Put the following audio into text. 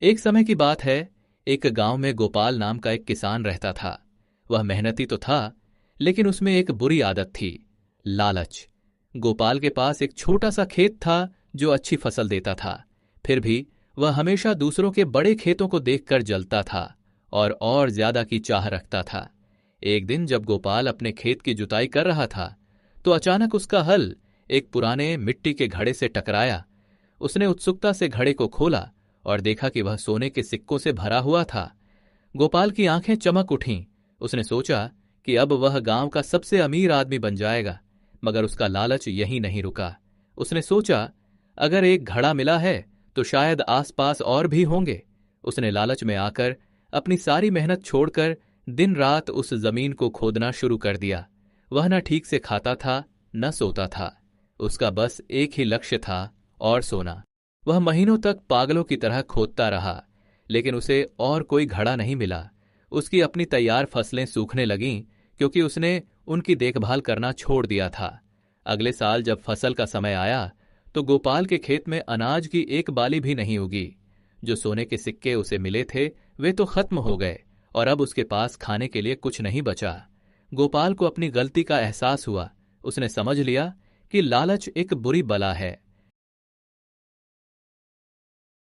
एक समय की बात है। एक गांव में गोपाल नाम का एक किसान रहता था। वह मेहनती तो था, लेकिन उसमें एक बुरी आदत थी, लालच। गोपाल के पास एक छोटा सा खेत था जो अच्छी फसल देता था। फिर भी वह हमेशा दूसरों के बड़े खेतों को देखकर जलता था और ज्यादा की चाह रखता था। एक दिन जब गोपाल अपने खेत की जुताई कर रहा था, तो अचानक उसका हल एक पुराने मिट्टी के घड़े से टकराया। उसने उत्सुकता से घड़े को खोला और देखा कि वह सोने के सिक्कों से भरा हुआ था। गोपाल की आंखें चमक उठीं। उसने सोचा कि अब वह गांव का सबसे अमीर आदमी बन जाएगा। मगर उसका लालच यहीं नहीं रुका। उसने सोचा, अगर एक घड़ा मिला है तो शायद आसपास और भी होंगे। उसने लालच में आकर अपनी सारी मेहनत छोड़कर दिन रात उस जमीन को खोदना शुरू कर दिया। वह न ठीक से खाता था, न सोता था। उसका बस एक ही लक्ष्य था, और सोना। वह महीनों तक पागलों की तरह खोदता रहा, लेकिन उसे और कोई घड़ा नहीं मिला। उसकी अपनी तैयार फसलें सूखने लगीं, क्योंकि उसने उनकी देखभाल करना छोड़ दिया था। अगले साल जब फसल का समय आया, तो गोपाल के खेत में अनाज की एक बाली भी नहीं उगी। जो सोने के सिक्के उसे मिले थे, वे तो खत्म हो गए, और अब उसके पास खाने के लिए कुछ नहीं बचा। गोपाल को अपनी गलती का एहसास हुआ। उसने समझ लिया कि लालच एक बुरी बला है।